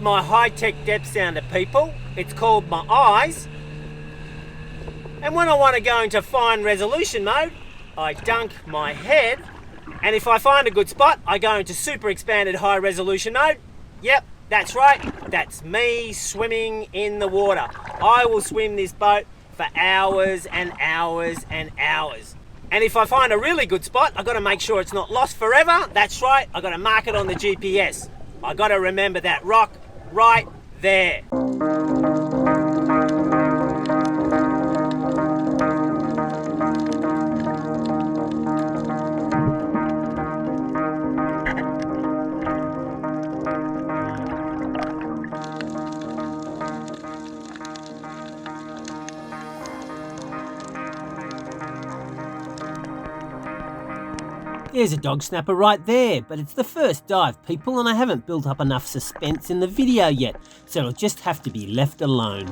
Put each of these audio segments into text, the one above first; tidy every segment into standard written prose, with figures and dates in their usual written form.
my high-tech depth sounder, people. It's called my eyes. And when I want to go into fine resolution mode, I dunk my head. And if I find a good spot, I go into super expanded high resolution mode. Yep, that's right. That's me swimming in the water. I will swim this boat for hours and hours and hours. And if I find a really good spot, I've got to make sure it's not lost forever. That's right, I've got to mark it on the GPS. I've got to remember that rock right there. There's a dog snapper right there, but it's the first dive, people, and I haven't built up enough suspense in the video yet, so it'll just have to be left alone.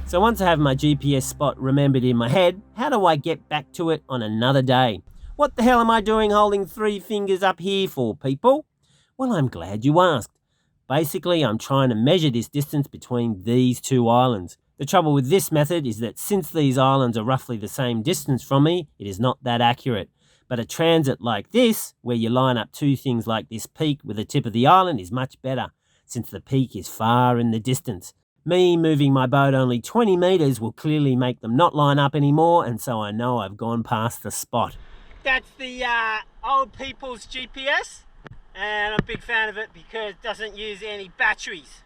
So once I have my GPS spot remembered in my head, how do I get back to it on another day? What the hell am I doing holding 3 fingers up here for, people? Well, I'm glad you asked. Basically, I'm trying to measure this distance between these 2 islands. The trouble with this method is that since these islands are roughly the same distance from me, it is not that accurate. But a transit like this, where you line up 2 things like this peak with the tip of the island, is much better, since the peak is far in the distance. Me moving my boat only 20 metres will clearly make them not line up anymore, and so I know I've gone past the spot. That's the old people's GPS, and I'm a big fan of it because it doesn't use any batteries.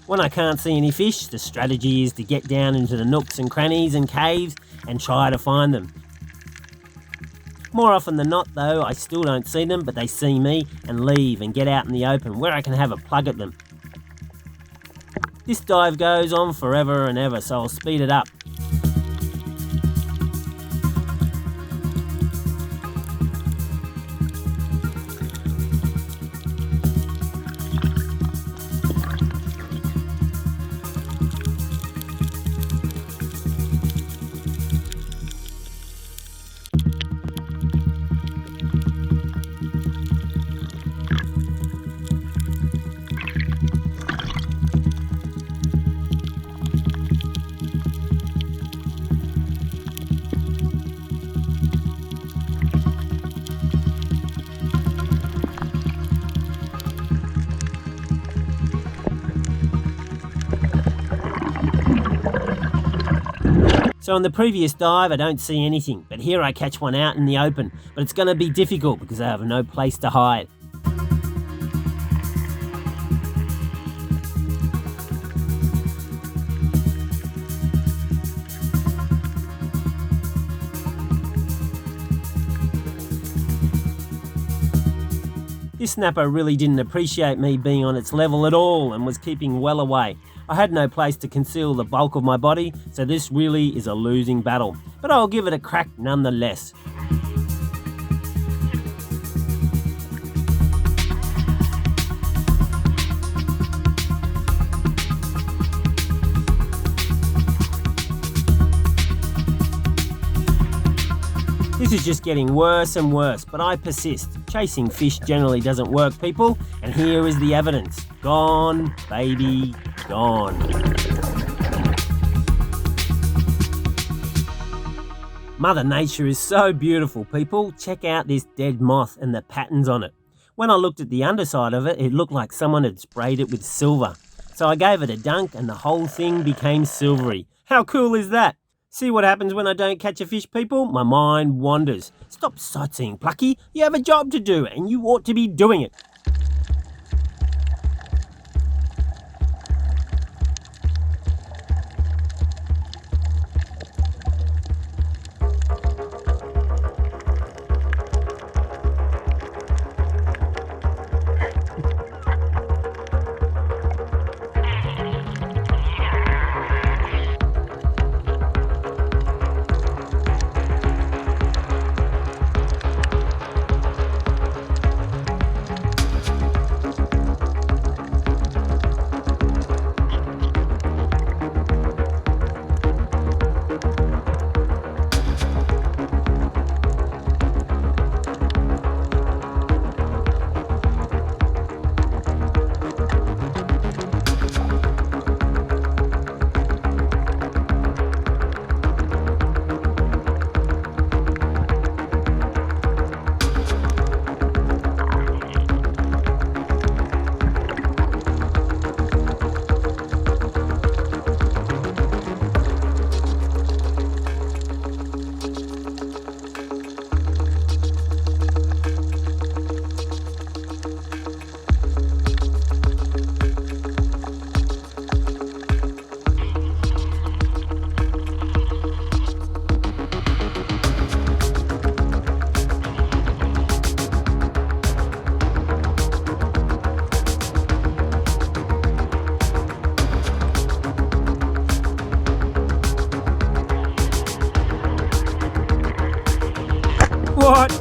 When I can't see any fish, the strategy is to get down into the nooks and crannies and caves and try to find them. More often than not though, I still don't see them, but they see me and leave and get out in the open where I can have a plug at them. This dive goes on forever and ever, so I'll speed it up. So on the previous dive, I don't see anything, but here I catch one out in the open, but it's going to be difficult because I have no place to hide. This snapper really didn't appreciate me being on its level at all and was keeping well away. I had no place to conceal the bulk of my body, so this really is a losing battle. But I'll give it a crack nonetheless. This is just getting worse and worse, but I persist. Chasing fish generally doesn't work, people, and here is the evidence. Gone, baby, gone. Mother Nature is so beautiful, people. Check out this dead moth and the patterns on it. When I looked at the underside of it, it looked like someone had sprayed it with silver. So I gave it a dunk and the whole thing became silvery. How cool is that? See what happens when I don't catch a fish, people? My mind wanders. Stop sightseeing, Plucky. You have a job to do and you ought to be doing it. What?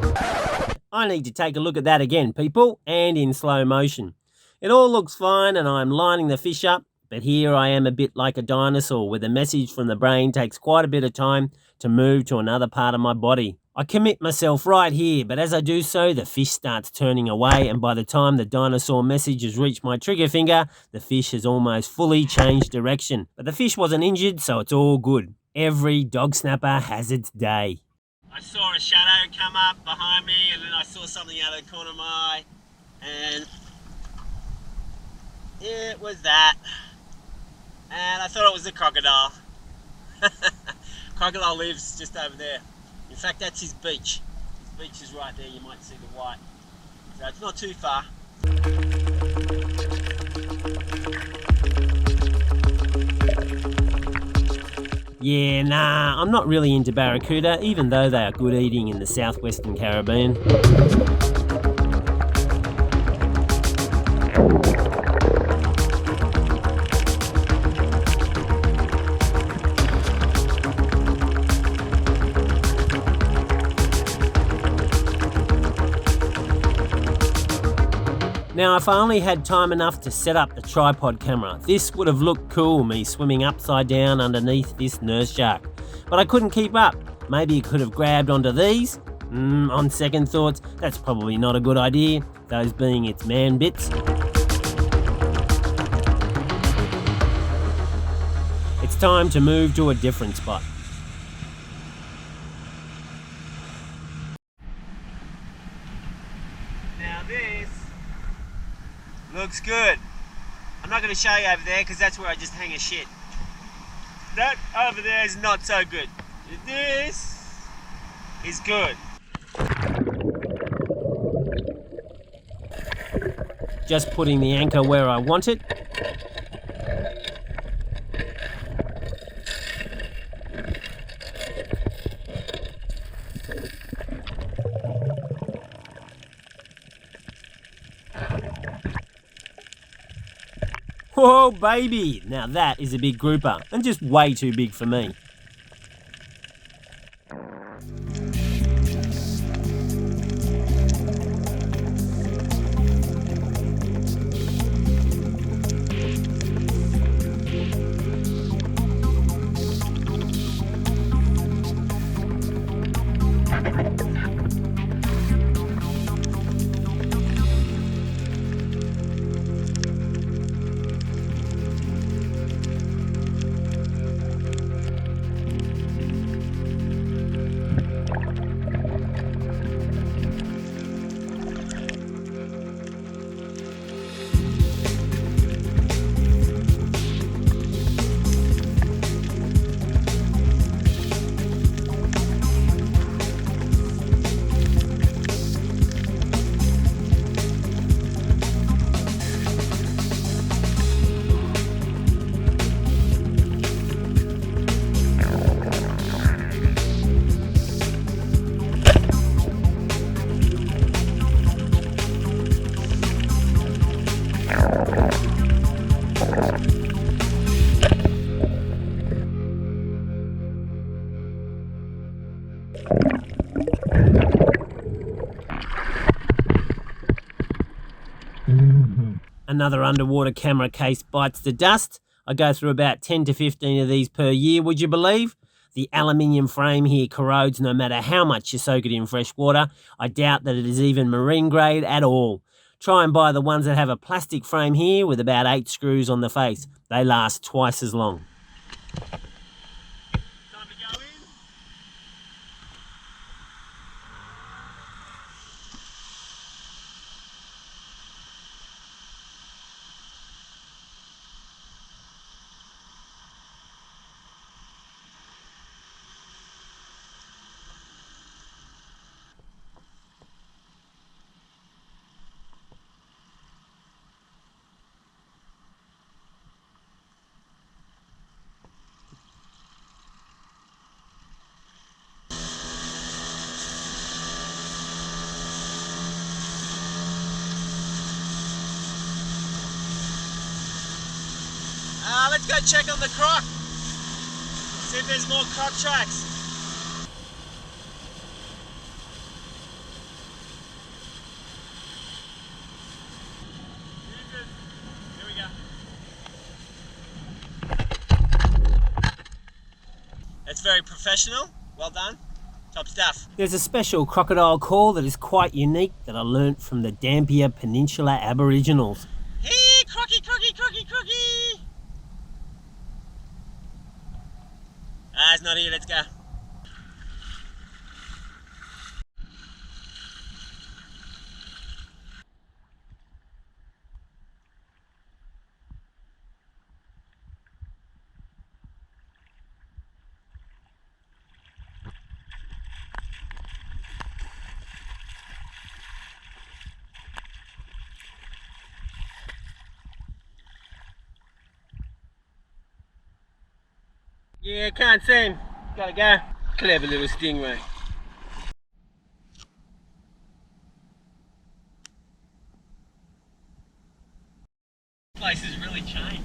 I need to take a look at that again, people, and in slow motion. It all looks fine and I'm lining the fish up, but here I am a bit like a dinosaur where the message from the brain takes quite a bit of time to move to another part of my body. I commit myself right here, but as I do so, the fish starts turning away, and by the time the dinosaur message has reached my trigger finger, the fish has almost fully changed direction. But the fish wasn't injured, so it's all good. Every dog snapper has its day. I saw a shadow come up behind me, and then I saw something out of the corner of my eye, and it was that. And I thought it was a crocodile. Crocodile lives just over there. In fact, that's his beach. His beach is right there, you might see the white. So it's not too far. Yeah, nah, I'm not really into barracuda, even though they are good eating in the southwestern Caribbean. Now, if I only had time enough to set up the tripod camera, this would have looked cool, me swimming upside down underneath this nurse shark. But I couldn't keep up. Maybe it could have grabbed onto these? On second thoughts, that's probably not a good idea, those being its man bits. It's time to move to a different spot. Now this looks good. I'm not going to show you over there because that's where I just hang a shit. That over there is not so good. This is good. Just putting the anchor where I want it. Whoa, baby! Now that is a big grouper, and just way too big for me. another underwater camera case bites the dust. I go through about 10 to 15 of these per year, would you believe? The aluminium frame here corrodes no matter how much you soak it in fresh water. I doubt that it is even marine grade at all. Try and buy the ones that have a plastic frame here with about 8 screws on the face. They last twice as long. Time to go in. Let's go check on the croc. See if there's more croc tracks. Here we go. That's very professional. Well done. Top stuff. There's a special crocodile call that is quite unique that I learnt from the Dampier Peninsula Aboriginals. Hey, crocky, crocky, crocky, crocky! Ah, it's not here, let's go. Yeah, can't see him. Gotta go. Clever little stingray. This place has really changed.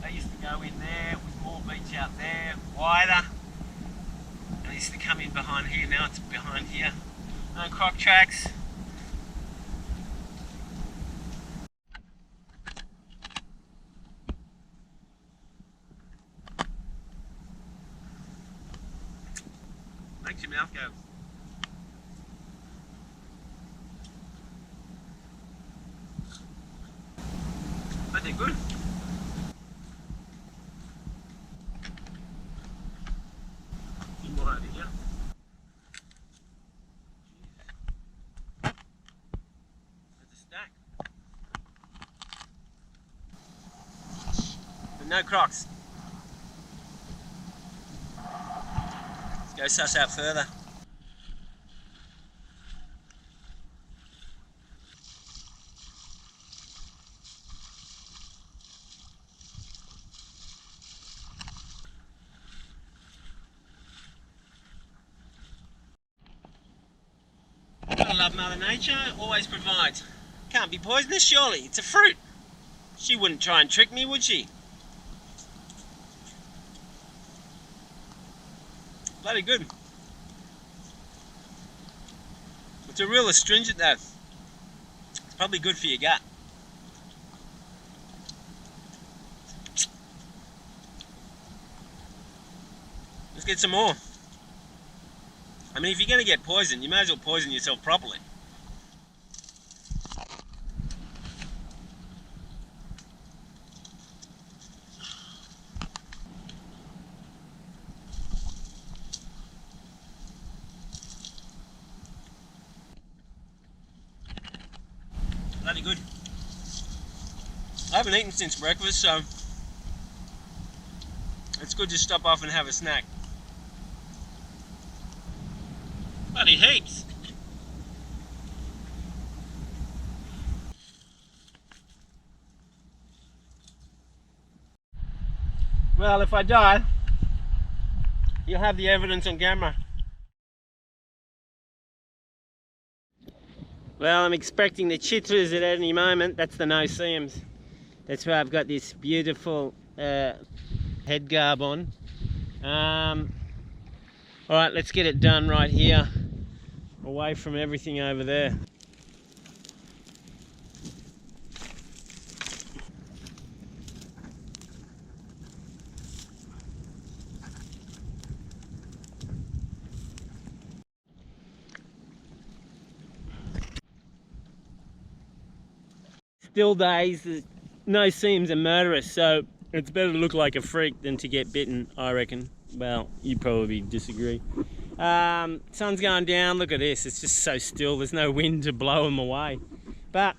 They used to go in there with more beach out there, wider. They used to come in behind here, now it's behind here. No croc tracks. Makes your mouth go. But they're good. Few more over here. There's a stack. But no crocs. Go suss out further. Gotta love Mother Nature, always provides. Can't be poisonous, surely. It's a fruit. She wouldn't try and trick me, would she? Bloody good. It's a real astringent though. It's probably good for your gut. Let's get some more. I mean, if you're going to get poisoned, you may as well poison yourself properly. Bloody good. I haven't eaten since breakfast, so it's good to stop off and have a snack. Bloody heaps. Well, if I die, you'll have the evidence on camera. Well, I'm expecting the chitras at any moment. That's the no-see-ums. That's why I've got this beautiful head garb on. Alright, let's get it done right here, away from everything over there. still days, no seams are murderous, so it's better to look like a freak than to get bitten, I reckon. Well, you probably disagree. Sun's going down, look at this, it's just so still, there's no wind to blow them away. But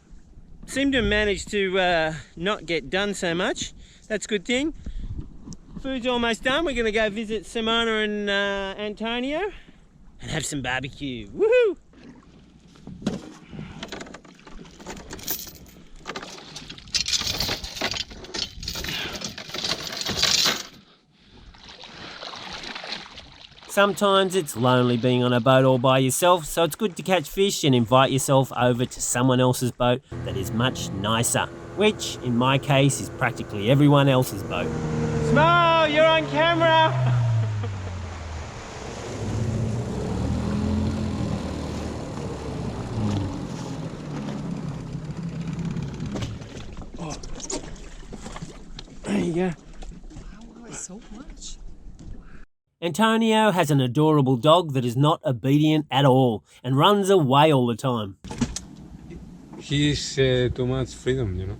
seem to have managed to not get done so much. That's a good thing. Food's almost done. We're gonna go visit Simona and Antonio and have some barbecue. Woohoo! Sometimes it's lonely being on a boat all by yourself, so it's good to catch fish and invite yourself over to someone else's boat that is much nicer, which, in my case, is practically everyone else's boat. Smo, you're on camera! Oh. There you go. Wow, so much. Antonio has an adorable dog that is not obedient at all and runs away all the time. He's too much freedom, you know.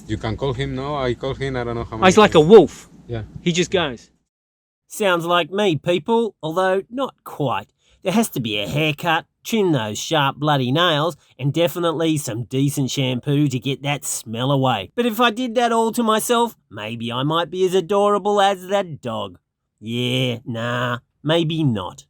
You can call him now. I call him, I don't know how many He's like a times. wolf. Yeah. He just goes. Sounds like me, people, although not quite. There has to be a haircut, trim those sharp bloody nails, and definitely some decent shampoo to get that smell away. But if I did that all to myself, maybe I might be as adorable as that dog. Yeah, nah, maybe not.